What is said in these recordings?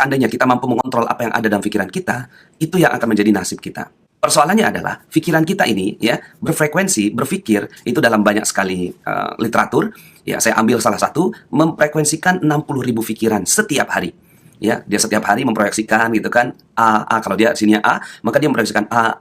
seandainya kita mampu mengontrol apa yang ada dalam pikiran kita, itu yang akan menjadi nasib kita. Persoalannya adalah pikiran kita ini ya berfrekuensi, berpikir itu dalam banyak sekali literatur. Ya, saya ambil salah satu, memfrekuensikan 60.000 pikiran setiap hari. Ya, dia setiap hari memproyeksikan gitu kan, kalau dia sininya A, maka dia memproyeksikan A,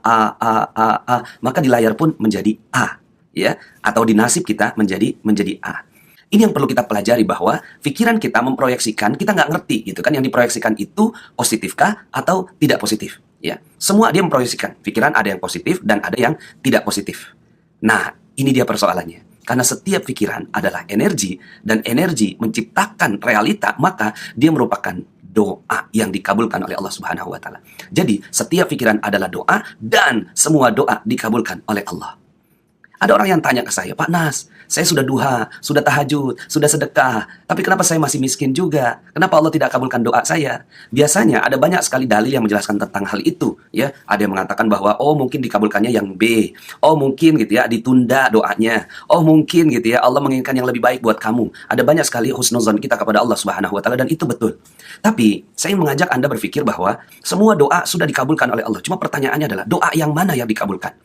maka di layar pun menjadi A, ya, atau di nasib kita menjadi A. Ini yang perlu kita pelajari, bahwa pikiran kita memproyeksikan, kita nggak ngerti gitu kan, yang diproyeksikan itu positifkah atau tidak positif, ya. Semua dia memproyeksikan, pikiran ada yang positif dan ada yang tidak positif. Nah, ini dia persoalannya. Karena setiap pikiran adalah energi, dan energi menciptakan realita, maka dia merupakan doa yang dikabulkan oleh Allah Subhanahu wa Ta'ala. Jadi, setiap pikiran adalah doa, dan semua doa dikabulkan oleh Allah. Ada orang yang tanya ke saya, Pak Nas, saya sudah duha, sudah tahajud, sudah sedekah, tapi kenapa saya masih miskin juga? Kenapa Allah tidak kabulkan doa saya? Biasanya ada banyak sekali dalil yang menjelaskan tentang hal itu, ya. Ada yang mengatakan bahwa mungkin dikabulkannya yang B, mungkin gitu ya ditunda doanya, mungkin gitu ya Allah menginginkan yang lebih baik buat kamu. Ada banyak sekali husnuzon kita kepada Allah Subhanahu wa Ta'ala, dan itu betul. Tapi saya mengajak Anda berpikir bahwa semua doa sudah dikabulkan oleh Allah. Cuma pertanyaannya adalah doa yang mana yang dikabulkan?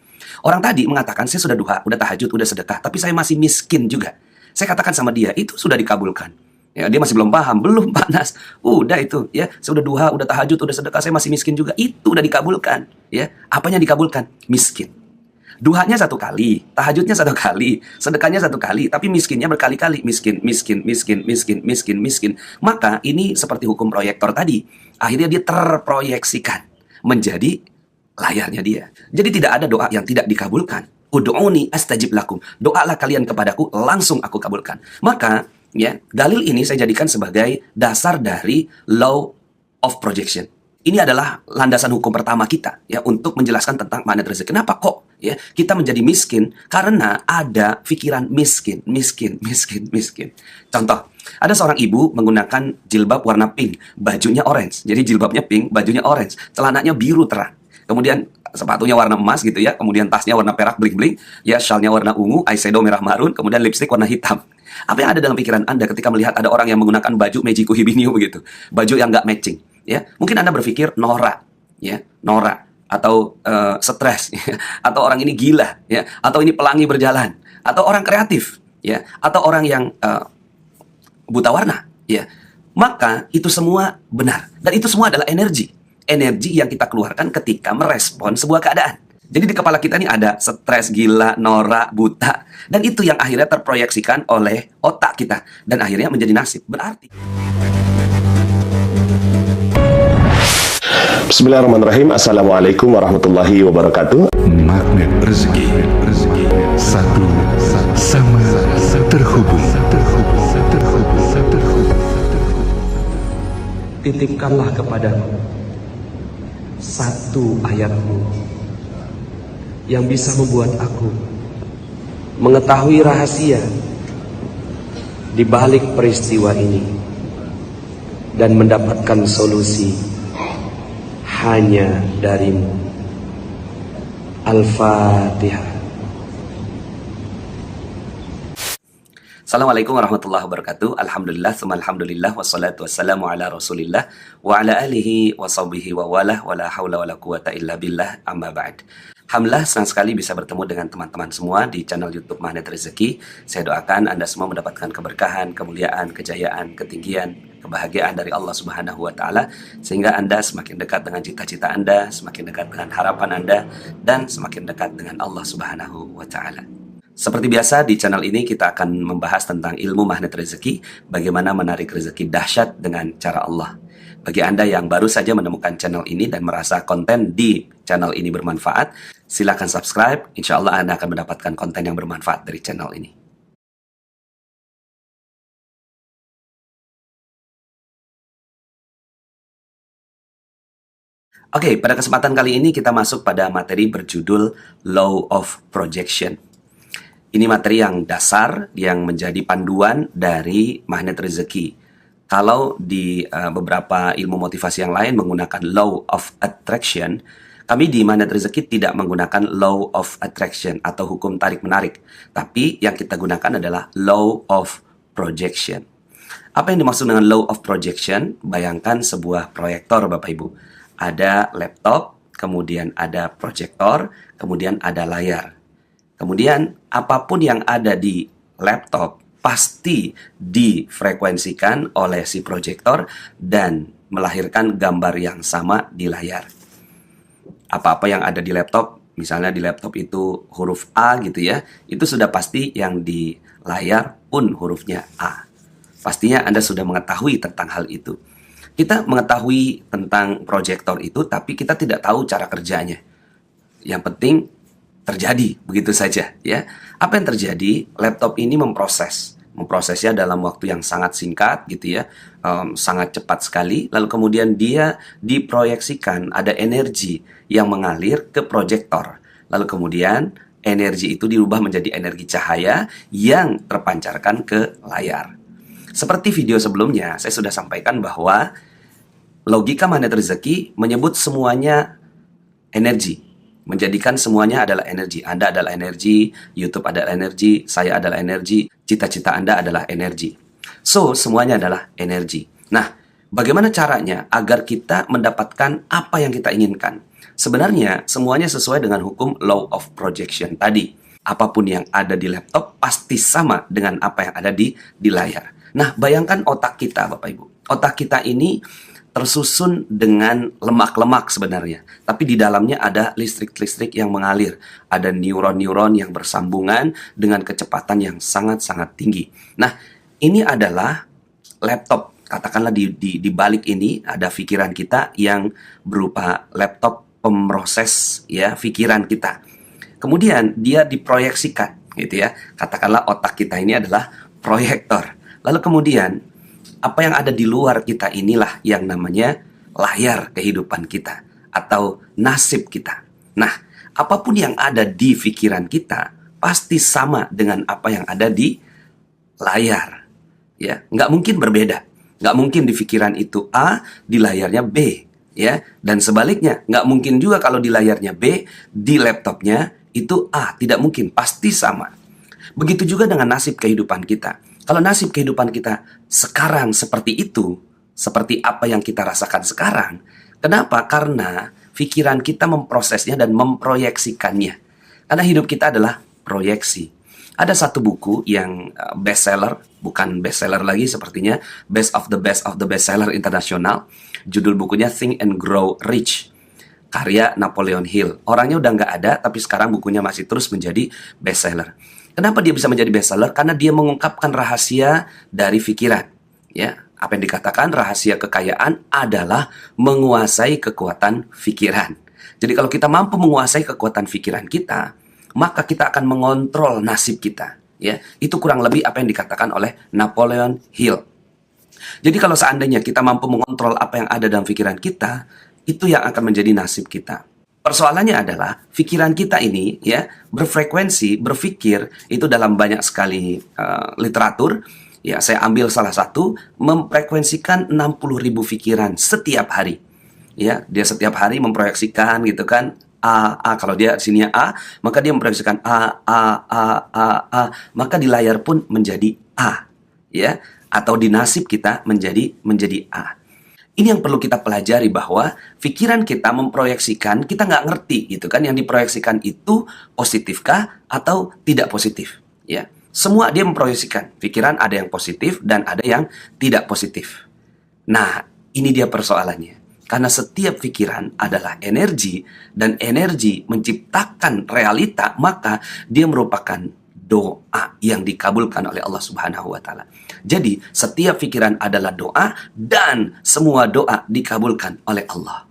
Orang tadi mengatakan, saya sudah duha, udah tahajud, udah sedekah, tapi saya masih miskin juga. Saya katakan sama dia, itu sudah dikabulkan. Ya, dia masih belum paham, belum Pak Nas. Udah itu, ya, saya udah duha, udah tahajud, udah sedekah, saya masih miskin juga. Itu udah dikabulkan. Ya, apanya dikabulkan? Miskin. Duhanya 1 kali, tahajudnya 1 kali, sedekahnya 1 kali, tapi miskinnya berkali-kali. Miskin. Maka ini seperti hukum proyektor tadi. Akhirnya dia terproyeksikan menjadi layarnya dia. Jadi tidak ada doa yang tidak dikabulkan. Ud'uni astajib lakum. Doalah kalian kepadaku, langsung aku kabulkan. Maka, ya, dalil ini saya jadikan sebagai dasar dari law of projection. Ini adalah landasan hukum pertama kita, ya, untuk menjelaskan tentang magnet rezeki. Kenapa kok ya kita menjadi miskin? Karena ada pikiran miskin. Contoh, ada seorang ibu menggunakan jilbab warna pink, bajunya orange. Jadi jilbabnya pink, bajunya orange, celananya biru terang. Kemudian sepatunya warna emas gitu ya, kemudian tasnya warna perak bling-bling, ya, shalnya warna ungu, eyeshadow merah marun, kemudian lipstick warna hitam. Apa yang ada dalam pikiran Anda ketika melihat ada orang yang menggunakan baju Mejiku Hibiniu begitu, baju yang nggak matching, ya? Mungkin Anda berpikir norak, ya, norak, atau stres, ya, atau orang ini gila, ya, atau ini pelangi berjalan, atau orang kreatif, ya, atau orang yang buta warna, ya. Maka itu semua benar, dan itu semua adalah energi yang kita keluarkan ketika merespon sebuah keadaan. Jadi di kepala kita ini ada stres, gila, norak, buta, dan itu yang akhirnya terproyeksikan oleh otak kita, dan akhirnya menjadi nasib. Berarti Bismillahirrahmanirrahim. Assalamualaikum warahmatullahi wabarakatuh. Magnet rezeki, satu sama terhubung. Titipkanlah kepadaku 1 ayatmu yang bisa membuat aku mengetahui rahasia di balik peristiwa ini dan mendapatkan solusi hanya darimu. Al-Fatihah. Assalamualaikum warahmatullahi wabarakatuh. Alhamdulillah, alhamdulillah, wassalatu wassalamu ala rasulillah wa ala alihi wa sahbihi wa walah wa la hawla wa la quwata illa billah, amma ba'd. Alhamdulillah, senang sekali bisa bertemu dengan teman-teman semua di channel YouTube Magnet Rezeki. Saya doakan Anda semua mendapatkan keberkahan, kemuliaan, kejayaan, ketinggian, kebahagiaan dari Allah Subhanahu wa Ta'ala, sehingga Anda semakin dekat dengan cita-cita Anda, semakin dekat dengan harapan Anda, dan semakin dekat dengan Allah Subhanahu wa Ta'ala. Seperti biasa, di channel ini kita akan membahas tentang ilmu magnet rezeki, bagaimana menarik rezeki dahsyat dengan cara Allah. Bagi Anda yang baru saja menemukan channel ini dan merasa konten di channel ini bermanfaat, silakan subscribe. Insya Allah Anda akan mendapatkan konten yang bermanfaat dari channel ini. Oke, pada kesempatan kali ini kita masuk pada materi berjudul Law of Projection. Ini materi yang dasar, yang menjadi panduan dari magnet rezeki. Kalau di beberapa ilmu motivasi yang lain menggunakan law of attraction, kami di magnet rezeki tidak menggunakan law of attraction atau hukum tarik-menarik. Tapi yang kita gunakan adalah law of projection. Apa yang dimaksud dengan law of projection? Bayangkan sebuah proyektor, Bapak Ibu. Ada laptop, kemudian ada proyektor, kemudian ada layar. Kemudian apapun yang ada di laptop pasti difrekuensikan oleh si proyektor dan melahirkan gambar yang sama di layar. Apa-apa yang ada di laptop, misalnya di laptop itu huruf A gitu ya, itu sudah pasti yang di layar pun hurufnya A. Pastinya Anda sudah mengetahui tentang hal itu. Kita mengetahui tentang proyektor itu, tapi kita tidak tahu cara kerjanya. Yang penting terjadi, begitu saja ya. Apa yang terjadi? Laptop ini memprosesnya dalam waktu yang sangat singkat gitu ya, sangat cepat sekali. Lalu kemudian dia diproyeksikan, ada energi yang mengalir ke proyektor. Lalu kemudian energi itu dirubah menjadi energi cahaya yang terpancarkan ke layar. Seperti video sebelumnya, saya sudah sampaikan bahwa logika magnet rezeki menyebut semuanya energi, menjadikan semuanya adalah energi. Anda adalah energi, YouTube adalah energi, saya adalah energi, cita-cita Anda adalah energi. So, semuanya adalah energi. Nah, bagaimana caranya agar kita mendapatkan apa yang kita inginkan? Sebenarnya, semuanya sesuai dengan hukum law of projection tadi. Apapun yang ada di laptop pasti sama dengan apa yang ada di layar. Nah, bayangkan otak kita, Bapak Ibu. Otak kita ini tersusun dengan lemak-lemak sebenarnya. Tapi di dalamnya ada listrik-listrik yang mengalir. Ada neuron-neuron yang bersambungan dengan kecepatan yang sangat-sangat tinggi. Nah, ini adalah laptop. Katakanlah di balik ini ada pikiran kita yang berupa laptop pemroses ya pikiran kita. Kemudian dia diproyeksikan gitu ya. Katakanlah otak kita ini adalah proyektor. Lalu kemudian, apa yang ada di luar kita inilah yang namanya layar kehidupan kita atau nasib kita. Nah, apapun yang ada di pikiran kita pasti sama dengan apa yang ada di layar. Ya, nggak mungkin berbeda. Nggak mungkin di pikiran itu A, di layarnya B. Ya, dan sebaliknya, nggak mungkin juga kalau di layarnya B, di laptopnya itu A. Tidak mungkin, pasti sama. Begitu juga dengan nasib kehidupan kita. Kalau nasib kehidupan kita sekarang seperti itu, seperti apa yang kita rasakan sekarang, kenapa? Karena pikiran kita memprosesnya dan memproyeksikannya. Karena hidup kita adalah proyeksi. Ada satu buku yang bestseller, bukan bestseller lagi sepertinya, best of the bestseller internasional. Judul bukunya Think and Grow Rich, karya Napoleon Hill. Orangnya udah nggak ada, tapi sekarang bukunya masih terus menjadi bestseller. Kenapa dia bisa menjadi bestseller? Karena dia mengungkapkan rahasia dari pikiran. Ya, apa yang dikatakan rahasia kekayaan adalah menguasai kekuatan pikiran. Jadi kalau kita mampu menguasai kekuatan pikiran kita, maka kita akan mengontrol nasib kita. Ya, itu kurang lebih apa yang dikatakan oleh Napoleon Hill. Jadi kalau seandainya kita mampu mengontrol apa yang ada dalam pikiran kita, itu yang akan menjadi nasib kita. Persoalannya adalah pikiran kita ini ya berfrekuensi, berpikir itu dalam banyak sekali literatur. Ya, saya ambil salah satu, memfrekuensikan 60.000 pikiran setiap hari. Ya, dia setiap hari memproyeksikan gitu kan. A, kalau dia sininya A, maka dia memproyeksikan A, maka di layar pun menjadi A, ya, atau di nasib kita menjadi A. Ini yang perlu kita pelajari bahwa pikiran kita memproyeksikan, kita nggak ngerti gitu kan, yang diproyeksikan itu positifkah atau tidak positif, ya. Semua dia memproyeksikan, pikiran ada yang positif dan ada yang tidak positif. Nah, ini dia persoalannya. Karena setiap pikiran adalah energi dan energi menciptakan realita, maka dia merupakan doa yang dikabulkan oleh Allah Subhanahu wa taala. Jadi, setiap pikiran adalah doa dan semua doa dikabulkan oleh Allah.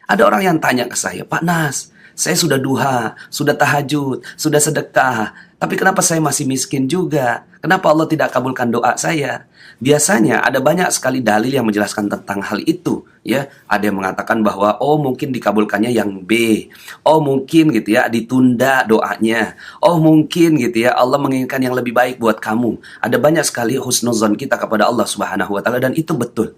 Ada orang yang tanya ke saya, "Pak Nas, saya sudah duha, sudah tahajud, sudah sedekah, tapi kenapa saya masih miskin juga? Kenapa Allah tidak kabulkan doa saya?" Biasanya ada banyak sekali dalil yang menjelaskan tentang hal itu, ya. Ada yang mengatakan bahwa mungkin dikabulkannya yang B. Mungkin gitu ya ditunda doanya. Mungkin gitu ya Allah menginginkan yang lebih baik buat kamu. Ada banyak sekali husnuzon kita kepada Allah Subhanahu wa taala dan itu betul.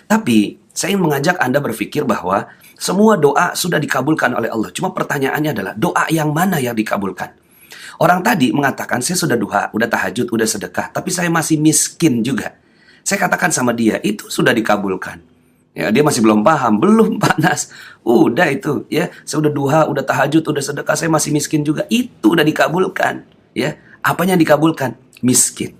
Tapi saya ingin mengajak Anda berpikir bahwa semua doa sudah dikabulkan oleh Allah. Cuma pertanyaannya adalah doa yang mana yang dikabulkan? Orang tadi mengatakan saya sudah duha, udah tahajud, udah sedekah, tapi saya masih miskin juga. Saya katakan sama dia, itu sudah dikabulkan. Ya, dia masih belum paham, belum panas. Udah itu, ya. Saya udah duha, udah tahajud, udah sedekah, saya masih miskin juga. Itu udah dikabulkan, ya. Apanya yang dikabulkan? Miskin.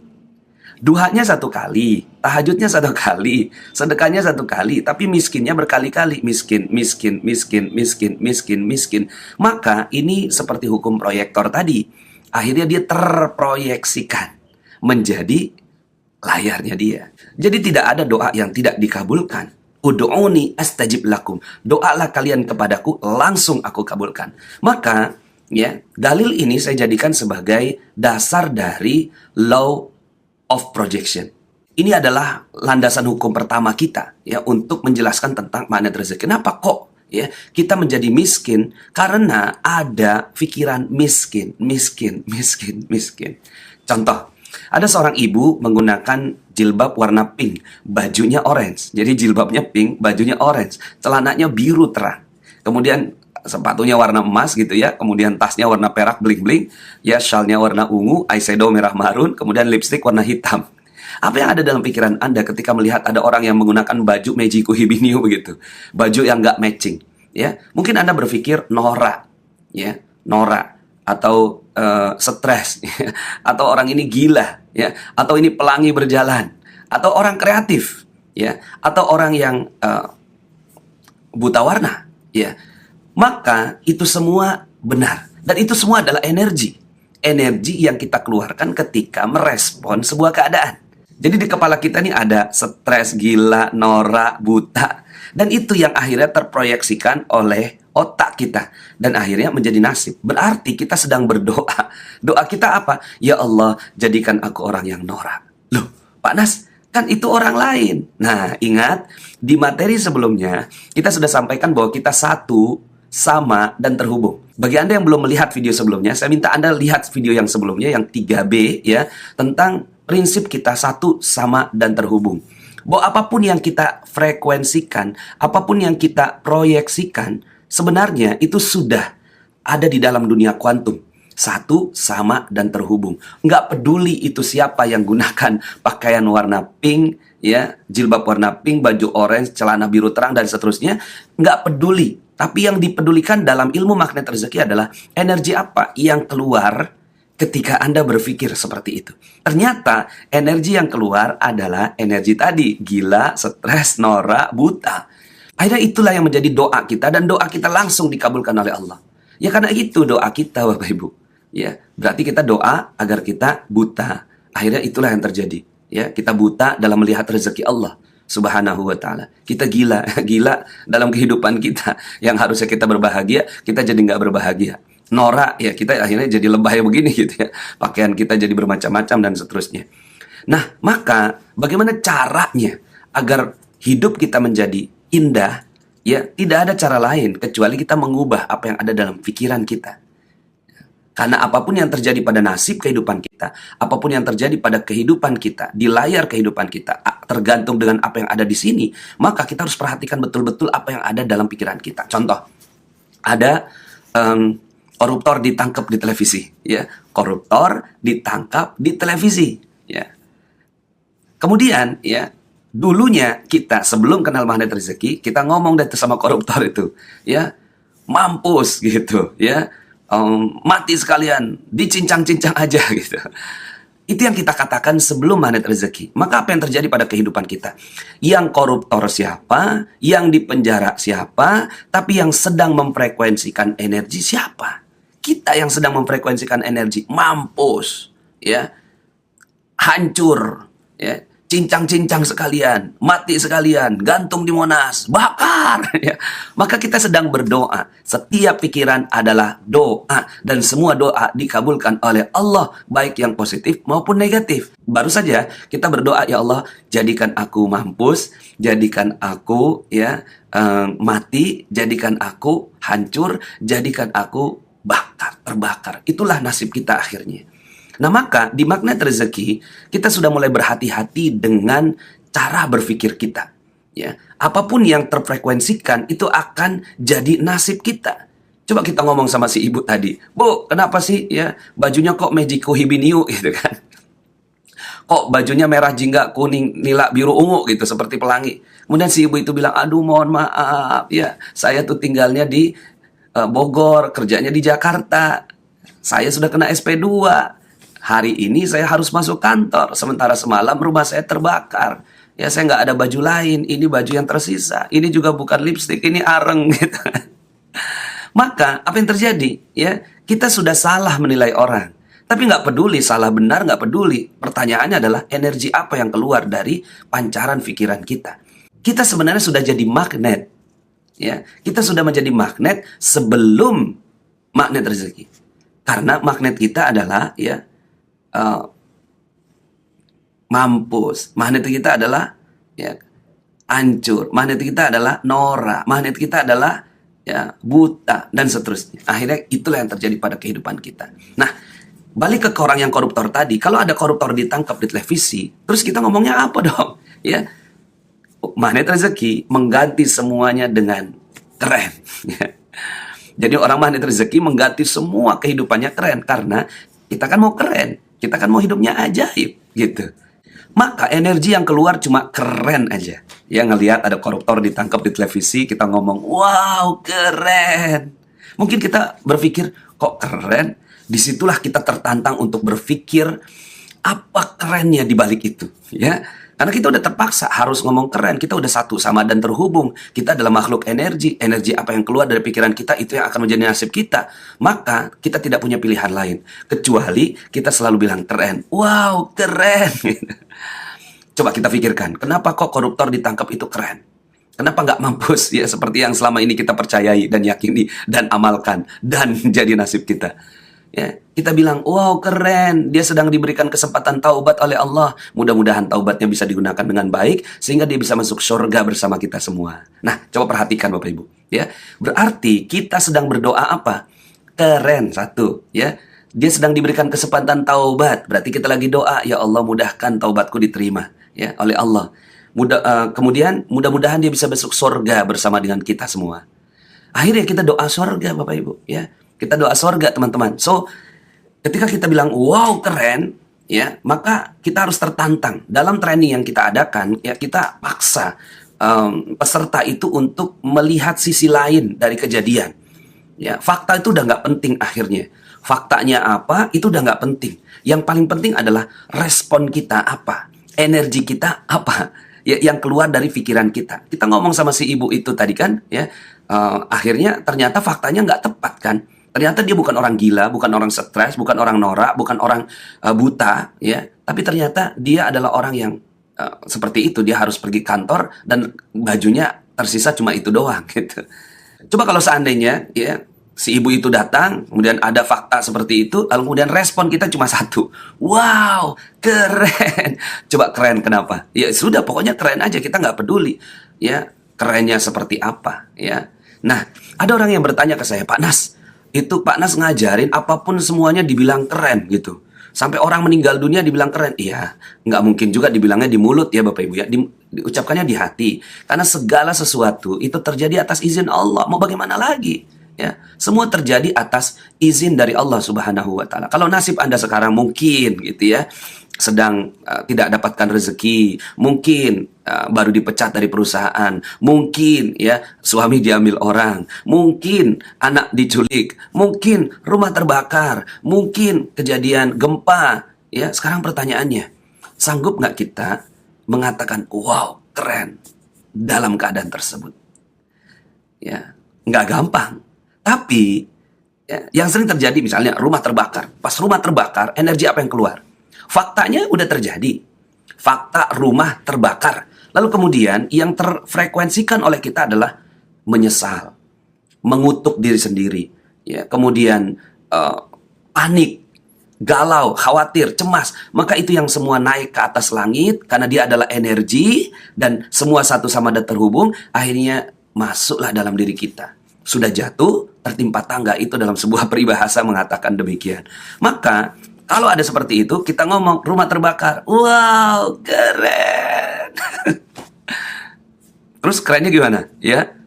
Duhanya 1 kali, tahajudnya 1 kali, sedekahnya 1 kali, tapi miskinnya berkali-kali. Miskin, miskin, miskin, miskin, miskin, miskin. Maka ini seperti hukum proyektor tadi. Akhirnya dia terproyeksikan menjadi layarnya dia. Jadi tidak ada doa yang tidak dikabulkan. Ud'uni astajib lakum. Doalah kalian kepadaku, langsung aku kabulkan. Maka, ya, dalil ini saya jadikan sebagai dasar dari law of projection. Ini adalah landasan hukum pertama kita, ya, untuk menjelaskan tentang magnet rezeki. Kenapa kok, ya, kita menjadi miskin? Karena ada pikiran miskin, miskin, miskin, miskin. Contoh, ada seorang ibu menggunakan jilbab warna pink, bajunya orange. Jadi jilbabnya pink, bajunya orange, celananya biru terang. Kemudian sepatunya warna emas gitu ya, kemudian tasnya warna perak bling-bling, ya, syalnya warna ungu, eyeshadow merah marun, kemudian lipstick warna hitam. Apa yang ada dalam pikiran Anda ketika melihat ada orang yang menggunakan baju Mejiku Hibiniu begitu, baju yang nggak matching, ya? Mungkin Anda berpikir norak, ya, norak, atau stres, ya, atau orang ini gila, ya, atau ini pelangi berjalan, atau orang kreatif, ya, atau orang yang buta warna, ya. Maka itu semua benar. Dan itu semua adalah energi. Energi yang kita keluarkan ketika merespon sebuah keadaan. Jadi di kepala kita nih ada stres, gila, norak, buta. Dan itu yang akhirnya terproyeksikan oleh otak kita. Dan akhirnya menjadi nasib. Berarti kita sedang berdoa. Doa kita apa? Ya Allah, jadikan aku orang yang norak. Loh, Pak Nas, kan itu orang lain. Nah, ingat, di materi sebelumnya, kita sudah sampaikan bahwa kita satu, sama, dan terhubung. Bagi Anda yang belum melihat video sebelumnya, saya minta Anda lihat video yang sebelumnya, yang 3B, ya, tentang prinsip kita satu, sama, dan terhubung. Bahwa apapun yang kita frekuensikan, apapun yang kita proyeksikan, sebenarnya itu sudah ada di dalam dunia kuantum. Satu, sama, dan terhubung. Nggak peduli itu siapa yang gunakan pakaian warna pink, ya, jilbab warna pink, baju orange, celana biru terang, dan seterusnya. Nggak peduli. Tapi yang dipedulikan dalam ilmu magnet rezeki adalah energi apa yang keluar ketika Anda berpikir seperti itu. Ternyata energi yang keluar adalah energi tadi, gila, stres, norak, buta. Akhirnya itulah yang menjadi doa kita, dan doa kita langsung dikabulkan oleh Allah. Ya karena itu doa kita, Bapak Ibu. Ya, berarti kita doa agar kita buta. Akhirnya itulah yang terjadi. Ya, kita buta dalam melihat rezeki Allah Subhanahu wa ta'ala. Kita gila, gila dalam kehidupan kita. Yang harusnya kita berbahagia, kita jadi nggak berbahagia. Norak, ya kita akhirnya jadi lebay begini gitu ya. Pakaian kita jadi bermacam-macam dan seterusnya. Nah, maka bagaimana caranya agar hidup kita menjadi indah? Ya, tidak ada cara lain kecuali kita mengubah apa yang ada dalam pikiran kita. Karena apapun yang terjadi pada nasib kehidupan kita, apapun yang terjadi pada kehidupan kita, di layar kehidupan kita, tergantung dengan apa yang ada di sini, maka kita harus perhatikan betul-betul apa yang ada dalam pikiran kita. Contoh, ada koruptor ditangkap di televisi, ya, koruptor ditangkap di televisi, ya. Kemudian, ya, dulunya kita sebelum kenal magnet rezeki, kita ngomong deh sama koruptor itu, ya, mampus gitu, ya. Mati sekalian, dicincang-cincang aja gitu. Itu yang kita katakan sebelum magnet rezeki. Maka apa yang terjadi pada kehidupan kita? Yang koruptor siapa? Yang dipenjara siapa? Tapi yang sedang memfrekuensikan energi siapa? Kita yang sedang memfrekuensikan energi. Mampus, ya, hancur, ya, cincang-cincang sekalian, mati sekalian, gantung di Monas, bakar. Ya. Maka kita sedang berdoa. Setiap pikiran adalah doa. Dan semua doa dikabulkan oleh Allah, baik yang positif maupun negatif. Baru saja kita berdoa, ya Allah, jadikan aku mampus, jadikan aku, ya, mati, jadikan aku hancur, jadikan aku bakar, terbakar. Itulah nasib kita akhirnya. Nah, maka di magnet rezeki kita sudah mulai berhati-hati dengan cara berpikir kita. Ya, apapun yang terfrekuensikan itu akan jadi nasib kita. Coba kita ngomong sama si ibu tadi, Bu, kenapa sih ya bajunya kok Mejiku Hibiniu gitu kan? kok bajunya merah jingga, kuning, nila, biru, ungu gitu seperti pelangi. Kemudian si ibu itu bilang, aduh mohon maaf ya, saya tuh tinggalnya di Bogor, kerjanya di Jakarta. Saya sudah kena SP2. Hari ini saya harus masuk kantor, sementara semalam rumah saya terbakar. Ya saya nggak ada baju lain, ini baju yang tersisa. Ini juga bukan lipstik, ini areng gitu. Maka apa yang terjadi? Ya, kita sudah salah menilai orang. Tapi nggak peduli, salah benar nggak peduli. Pertanyaannya adalah energi apa yang keluar dari pancaran pikiran kita. Kita sebenarnya sudah jadi magnet. Ya, kita sudah menjadi magnet sebelum magnet rezeki. Karena magnet kita adalah ya mampus. Magnet kita adalah ya hancur. Magnet kita adalah norak. Magnet kita adalah ya buta dan seterusnya. Akhirnya itulah yang terjadi pada kehidupan kita. Nah, balik ke orang yang koruptor tadi, kalau ada koruptor ditangkap di televisi, terus kita ngomongnya apa dong? Ya, magnet rezeki mengganti semuanya dengan keren. Ya. Jadi orang magnet rezeki mengganti semua kehidupannya keren karena kita kan mau keren, kita kan mau hidupnya ajaib, gitu. Maka energi yang keluar cuma keren aja. Ya ngelihat ada koruptor ditangkap di televisi, kita ngomong, wow keren. Mungkin kita berpikir, kok keren? Disitulah kita tertantang untuk berpikir apa kerennya di balik itu, ya. Karena kita udah terpaksa harus ngomong keren, kita udah satu sama dan terhubung. Kita adalah makhluk energi, energi apa yang keluar dari pikiran kita itu yang akan menjadi nasib kita. Maka kita tidak punya pilihan lain kecuali kita selalu bilang keren. Wow, keren. Coba kita pikirkan, kenapa kok koruptor ditangkap itu keren? Kenapa nggak mampus ya seperti yang selama ini kita percayai dan yakini dan amalkan dan jadi nasib kita? Ya, kita bilang, wow keren, dia sedang diberikan kesempatan taubat oleh Allah. Mudah-mudahan taubatnya bisa digunakan dengan baik sehingga dia bisa masuk surga bersama kita semua. Nah, coba perhatikan Bapak Ibu, ya. Berarti kita sedang berdoa apa? Keren satu, ya. Dia sedang diberikan kesempatan taubat, berarti kita lagi doa, ya Allah mudahkan taubatku diterima, ya, oleh Allah. Kemudian mudah-mudahan dia bisa masuk surga bersama dengan kita semua. Akhirnya kita doa surga Bapak Ibu, ya. Kita doa surga teman-teman. So, ketika kita bilang wow keren, ya, maka kita harus tertantang. Dalam training yang kita adakan, ya kita paksa peserta itu untuk melihat sisi lain dari kejadian. Ya, fakta itu udah nggak penting akhirnya. Faktanya apa, itu udah nggak penting. Yang paling penting adalah respon kita apa, energi kita apa, ya, yang keluar dari pikiran kita. Kita ngomong sama si ibu itu tadi kan, ya, akhirnya ternyata faktanya nggak tepat kan. Ternyata dia bukan orang gila, bukan orang stres, bukan orang norak, bukan orang buta, ya. Tapi ternyata dia adalah orang yang seperti itu. Dia harus pergi kantor dan bajunya tersisa cuma itu doang, gitu. Coba kalau seandainya, ya, si ibu itu datang, kemudian ada fakta seperti itu, lalu kemudian respon kita cuma satu, wow, keren. Coba keren kenapa? Ya sudah, pokoknya keren aja, kita nggak peduli, ya, kerennya seperti apa, ya. Nah, ada orang yang bertanya ke saya, Pak Nas, itu Pak Nas ngajarin apapun semuanya dibilang keren gitu. Sampai orang meninggal dunia dibilang keren. Iya, nggak mungkin juga dibilangnya di mulut ya Bapak Ibu ya. Diucapkannya di hati. Karena segala sesuatu itu terjadi atas izin Allah. Mau bagaimana lagi? Ya, semua terjadi atas izin dari Allah Subhanahu wa taala. Kalau nasib Anda sekarang mungkin gitu ya, sedang tidak dapatkan rezeki, mungkin baru dipecat dari perusahaan, mungkin ya suami diambil orang, mungkin anak diculik, mungkin rumah terbakar, mungkin kejadian gempa, ya. Sekarang pertanyaannya, sanggup nggak kita mengatakan wow keren dalam keadaan tersebut? Ya, nggak gampang. Tapi ya, yang sering terjadi misalnya rumah terbakar. Pas rumah terbakar, energi apa yang keluar? Faktanya udah terjadi. Fakta rumah terbakar. Lalu kemudian yang terfrekuensikan oleh kita adalah menyesal, mengutuk diri sendiri, ya. Kemudian panik, galau, khawatir, cemas. Maka itu yang semua naik ke atas langit karena dia adalah energi dan semua satu sama dan terhubung. Akhirnya masuklah dalam diri kita. Sudah jatuh, tertimpa tangga, itu dalam sebuah peribahasa mengatakan demikian. Maka kalau ada seperti itu, kita ngomong rumah terbakar, wow keren. Terus kerennya gimana? Ya,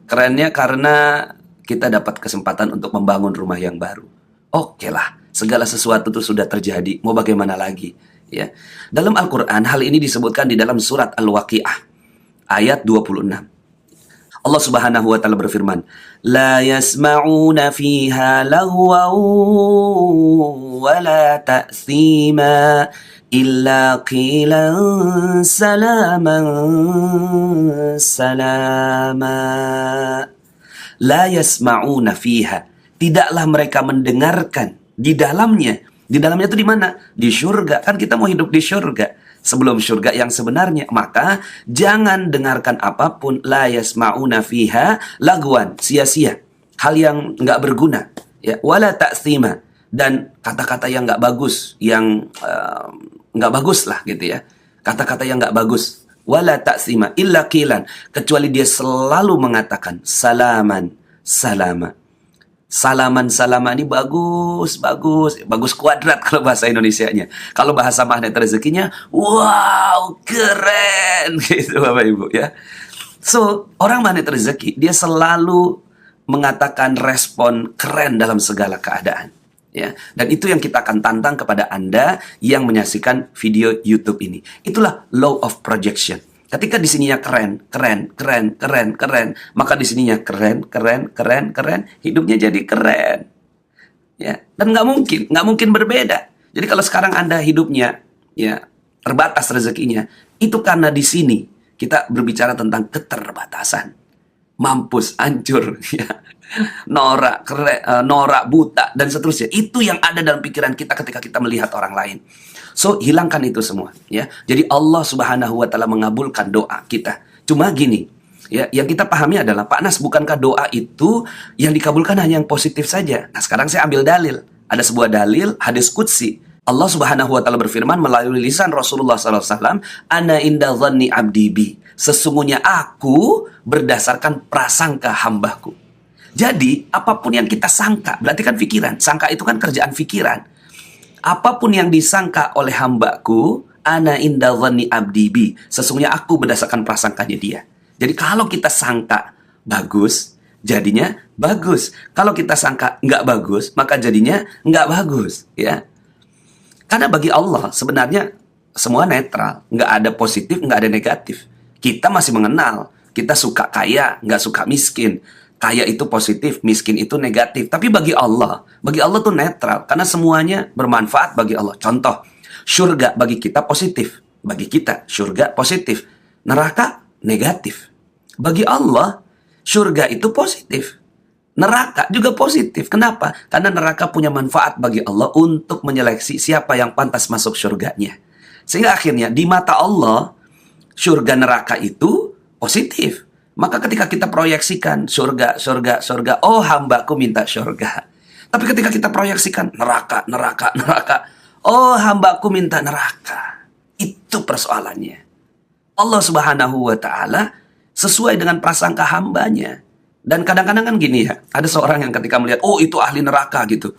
kerennya karena kita dapat kesempatan untuk membangun rumah yang baru. Oke lah, Segala sesuatu itu sudah terjadi. Mau bagaimana lagi? Ya. Dalam Al-Quran, hal ini disebutkan di dalam surat Al-Waqi'ah, ayat 26. Allah Subhanahu wa Ta'ala berfirman, "La yasma'una fiha lagwan wa la ta'thima illa qilan salaman salama." La yasma'una fiha. Tidaklah mereka mendengarkan di dalamnya. Di dalamnya itu di mana? Di syurga. Kan kita mau hidup di syurga. Sebelum syurga yang sebenarnya. Maka jangan dengarkan apapun. La yasma'una fiha lagwan. Sia-sia. Hal yang nggak berguna. Ya. Wala ta'thima. Dan kata-kata yang nggak bagus. Yang nggak bagus lah gitu ya. Kata-kata yang nggak bagus. Wala ta'thima illa qilan. Kecuali dia selalu mengatakan salaman, salama. Salaman ini bagus kuadrat kalau bahasa Indonesianya. Kalau bahasa magnet rezekinya, wow, keren gitu Bapak Ibu ya. So, orang magnet rezeki dia selalu mengatakan respon keren dalam segala keadaan. Ya, dan itu yang kita akan tantang kepada Anda yang menyaksikan video YouTube ini. Itulah law of projection. Ketika di sininya keren, maka di sininya keren, hidupnya jadi keren. Ya, dan nggak mungkin berbeda. Jadi kalau sekarang Anda hidupnya ya terbatas rezekinya, itu karena di sini kita berbicara tentang keterbatasan. Mampus, hancur, ya. Norak, buta, dan seterusnya. Itu yang ada dalam pikiran kita ketika kita melihat orang lain. So, hilangkan itu semua, ya. Jadi Allah Subhanahu wa Ta'ala mengabulkan doa kita. Cuma gini, ya, yang kita pahami adalah, Pak Nas, bukankah doa itu yang dikabulkan hanya yang positif saja? Nah, sekarang saya ambil dalil. Ada sebuah dalil hadis qudsi. Allah Subhanahu wa Ta'ala berfirman melalui lisan Rasulullah SAW, "Ana inda dhanni abdi bi." Sesungguhnya aku berdasarkan prasangka hambaku. Jadi, apapun yang kita sangka, berarti kan pikiran. Sangka itu kan kerjaan pikiran. Apapun yang disangka oleh hambaku, ana inda dhanni abdi bi. Sesungguhnya aku berdasarkan prasangkanya dia. Jadi kalau kita sangka bagus, jadinya bagus. Kalau kita sangka nggak bagus, maka jadinya nggak bagus. Ya. Karena bagi Allah sebenarnya semua netral. Nggak ada positif, nggak ada negatif. Kita masih mengenal. Kita suka kaya, nggak suka miskin. Kaya itu positif, miskin itu negatif. Tapi bagi Allah tuh netral. Karena semuanya bermanfaat bagi Allah. Contoh, syurga bagi kita positif. Bagi kita, syurga positif. Neraka negatif. Bagi Allah, syurga itu positif. Neraka juga positif. Kenapa? Karena neraka punya manfaat bagi Allah untuk menyeleksi siapa yang pantas masuk syurganya. Sehingga akhirnya di mata Allah, syurga neraka itu positif. Maka ketika kita proyeksikan surga, oh hambaku minta surga. Tapi ketika kita proyeksikan neraka, oh hambaku minta neraka. Itu persoalannya. Allah Subhanahu wa Ta'ala sesuai dengan prasangka hambanya. Dan kadang-kadang kan gini ya, ada seorang yang ketika melihat, oh itu ahli neraka gitu.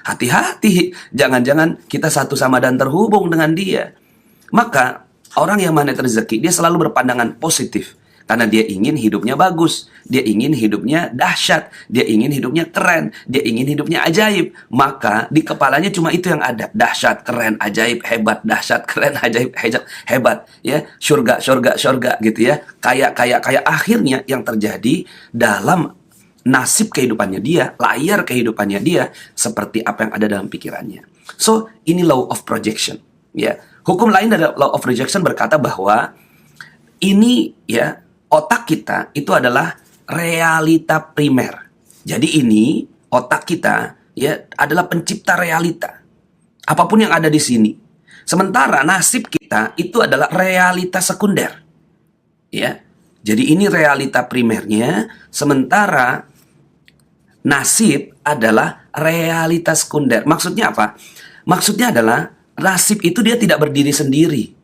Hati-hati, jangan-jangan kita satu sama dan terhubung dengan dia. Maka orang yang magnet rezeki, dia selalu berpandangan positif. Karena dia ingin hidupnya bagus, dia ingin hidupnya dahsyat, dia ingin hidupnya keren, dia ingin hidupnya ajaib. Maka di kepalanya cuma itu yang ada. Dahsyat, keren, ajaib, hebat. Dahsyat, keren, ajaib, hebat. Ya, surga gitu ya. Kaya. Akhirnya yang terjadi dalam nasib kehidupannya dia, layar kehidupannya dia, seperti apa yang ada dalam pikirannya. So, ini law of projection. Ya. Hukum lain dari law of projection berkata bahwa ini ya, otak kita itu adalah realita primer. Jadi ini otak kita ya adalah pencipta realita. Apapun yang ada di sini. Sementara nasib kita itu adalah realita sekunder. Ya. Jadi ini realita primernya, sementara nasib adalah realita sekunder. Maksudnya apa? Maksudnya adalah nasib itu dia tidak berdiri sendiri.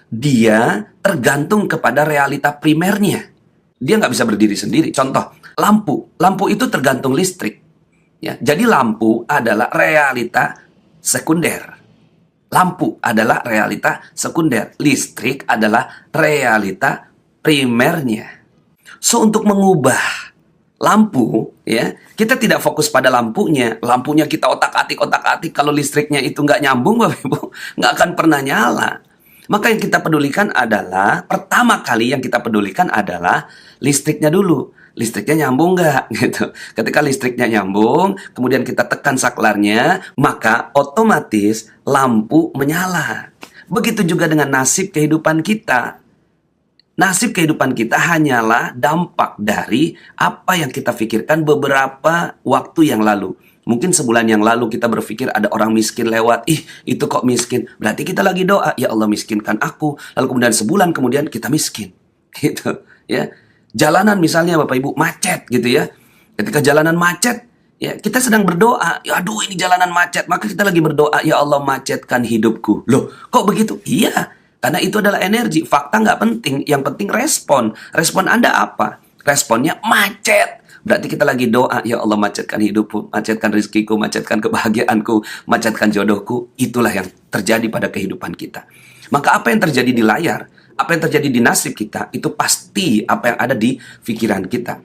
Dia tergantung kepada realita primernya. Dia nggak bisa berdiri sendiri. Contoh, lampu. Lampu itu tergantung listrik. Ya, jadi lampu adalah realita sekunder. Lampu adalah realita sekunder. Listrik adalah realita primernya. So, untuk mengubah lampu, ya, kita tidak fokus pada lampunya. Lampunya kita otak-atik. Kalau listriknya itu nggak nyambung, Bapak Ibu, nggak akan pernah nyala. Maka yang kita pedulikan adalah, pertama kali yang kita pedulikan adalah listriknya dulu. Listriknya nyambung nggak? Gitu. Ketika listriknya nyambung, kemudian kita tekan saklarnya, maka otomatis lampu menyala. Begitu juga dengan nasib kehidupan kita. Nasib kehidupan kita hanyalah dampak dari apa yang kita pikirkan beberapa waktu yang lalu. Mungkin sebulan yang lalu kita berpikir ada orang miskin lewat. Ih, itu kok miskin? Berarti kita lagi doa, ya Allah miskinkan aku. Lalu kemudian sebulan kemudian kita miskin. Gitu, ya. Jalanan misalnya Bapak Ibu macet gitu ya. Ketika jalanan macet, ya kita sedang berdoa. Ya aduh ini jalanan macet. Maka kita lagi berdoa, ya Allah macetkan hidupku. Loh, kok begitu? Iya. Karena itu adalah energi. Fakta nggak penting. Yang penting respon. Respon Anda apa? Responnya macet. Berarti kita lagi doa. Ya Allah macetkan hidupku. Macetkan rezekiku. Macetkan kebahagiaanku. Macetkan jodohku. Itulah yang terjadi pada kehidupan kita. Maka apa yang terjadi di layar? Apa yang terjadi di nasib kita? Itu pasti apa yang ada di pikiran kita.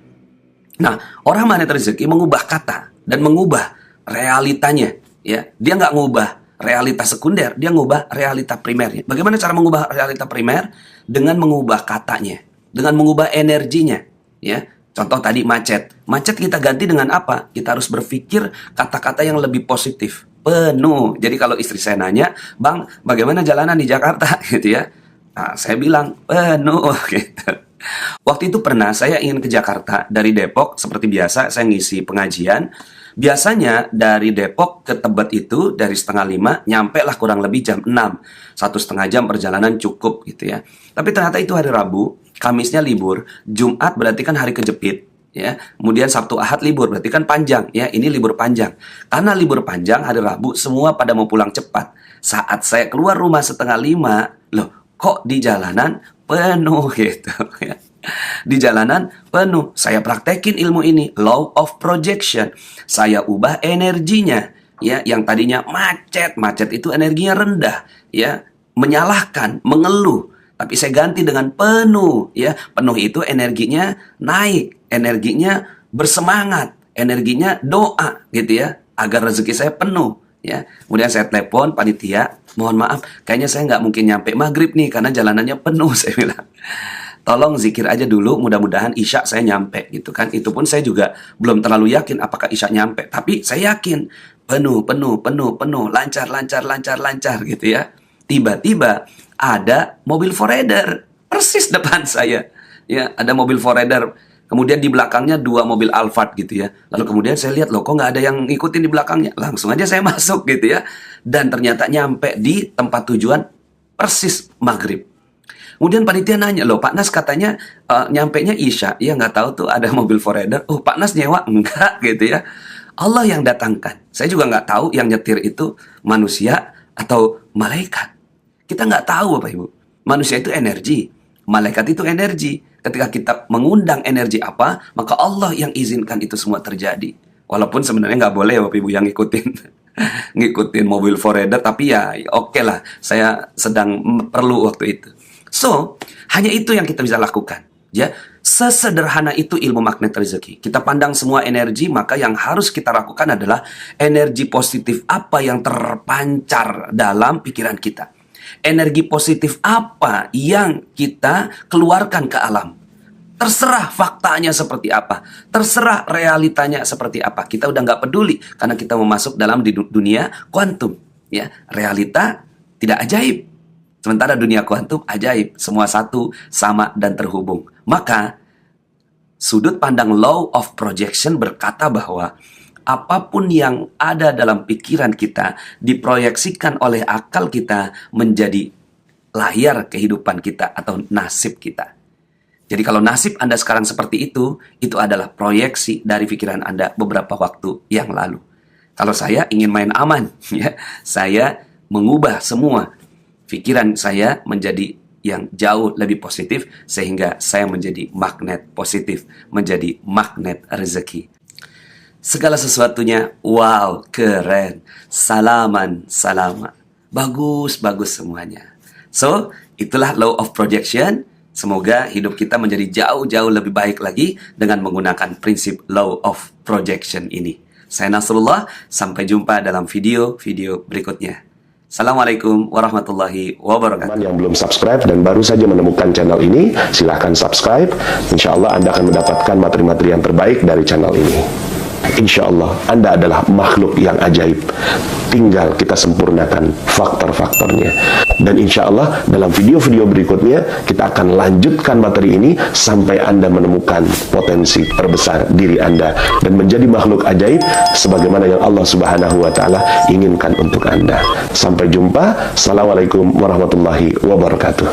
Nah, orang magnet rezeki mengubah kata. Dan mengubah realitanya. Ya, dia nggak ngubah realita sekunder, dia ngubah realita primernya. Bagaimana cara mengubah realita primer? Dengan mengubah katanya, dengan mengubah energinya. Ya, contoh tadi macet. Macet kita ganti dengan apa? Kita harus berpikir kata-kata yang lebih positif. Penuh. Jadi kalau istri saya nanya, Bang, bagaimana jalanan di Jakarta? Gitu ya. Nah, saya bilang penuh. Gitu. Waktu itu pernah saya ingin ke Jakarta dari Depok, seperti biasa saya ngisi pengajian. Biasanya dari Depok ke Tebet itu dari 4:30 nyampe lah kurang lebih jam 6. 1,5 jam perjalanan cukup gitu ya. Tapi ternyata itu hari Rabu, Kamisnya libur, Jumat berarti kan hari kejepit ya. Kemudian Sabtu Ahad libur berarti kan panjang ya. Ini libur panjang. Karena libur panjang hari Rabu semua pada mau pulang cepat. Saat saya keluar rumah 4:30, loh kok di jalanan penuh gitu ya. Di jalanan penuh. Saya praktekin ilmu ini, law of projection. Saya ubah energinya, ya, yang tadinya macet. Macet itu energinya rendah, ya, menyalahkan, mengeluh. Tapi saya ganti dengan penuh, ya. Penuh itu energinya naik, energinya bersemangat, energinya doa, gitu ya, agar rezeki saya penuh. Ya, kemudian saya telepon panitia, mohon maaf, kayaknya saya nggak mungkin nyampe maghrib nih karena jalanannya penuh, saya bilang. Tolong zikir aja dulu, mudah-mudahan Isya saya nyampe gitu kan. Itu pun saya juga belum terlalu yakin apakah Isya nyampe. Tapi saya yakin penuh, lancar gitu ya. Tiba-tiba ada mobil forerunner persis depan saya. Ya, ada mobil forerunner. Kemudian di belakangnya 2 mobil Alphard gitu ya. Lalu kemudian saya lihat, loh kok nggak ada yang ngikutin di belakangnya. Langsung aja saya masuk gitu ya. Dan ternyata nyampe di tempat tujuan persis maghrib. Kemudian panitia nanya, loh Pak Nas katanya nyampenya Isya. Ya nggak tahu tuh ada mobil forerunner. Oh Pak Nas nyewa? Enggak gitu ya. Allah yang datangkan. Saya juga nggak tahu yang nyetir itu manusia atau malaikat. Kita nggak tahu Bapak Ibu. Manusia itu energi. Malaikat itu energi. Ketika kita mengundang energi apa, maka Allah yang izinkan itu semua terjadi. Walaupun sebenarnya nggak boleh Bapak Ibu yang ngikutin mobil forerunner. Tapi ya oke lah. Saya sedang perlu waktu itu. So, hanya itu yang kita bisa lakukan. Ya, sesederhana itu ilmu magnet rezeki. Kita pandang semua energi, maka yang harus kita lakukan adalah energi positif apa yang terpancar dalam pikiran kita. Energi positif apa yang kita keluarkan ke alam. Terserah faktanya seperti apa. Terserah realitanya seperti apa. Kita udah nggak peduli karena kita memasuk dalam dunia kuantum. Ya, realita tidak ajaib. Sementara dunia kuantum ajaib, semua satu, sama, dan terhubung. Maka, sudut pandang law of projection berkata bahwa apapun yang ada dalam pikiran kita diproyeksikan oleh akal kita menjadi layar kehidupan kita atau nasib kita. Jadi kalau nasib Anda sekarang seperti itu adalah proyeksi dari pikiran Anda beberapa waktu yang lalu. Kalau saya ingin main aman, ya, saya mengubah semua pikiran saya menjadi yang jauh lebih positif sehingga saya menjadi magnet positif, menjadi magnet rezeki. Segala sesuatunya wow, keren, salaman, salama. Bagus semuanya. So, itulah law of projection. Semoga hidup kita menjadi jauh-jauh lebih baik lagi dengan menggunakan prinsip law of projection ini. Saya Nasrullah, sampai jumpa dalam video-video berikutnya. Assalamualaikum warahmatullahi wabarakatuh. Yang belum subscribe dan baru saja menemukan channel ini, silahkan subscribe. Insya Allah Anda akan mendapatkan materi-materi yang terbaik dari channel ini. Insya Allah Anda adalah makhluk yang ajaib. Tinggal kita sempurnakan faktor-faktornya. Dan insya Allah dalam video-video berikutnya kita akan lanjutkan materi ini sampai Anda menemukan potensi terbesar diri Anda dan menjadi makhluk ajaib sebagaimana yang Allah Subhanahu wa Ta'ala inginkan untuk Anda. Sampai jumpa. Assalamualaikum warahmatullahi wabarakatuh.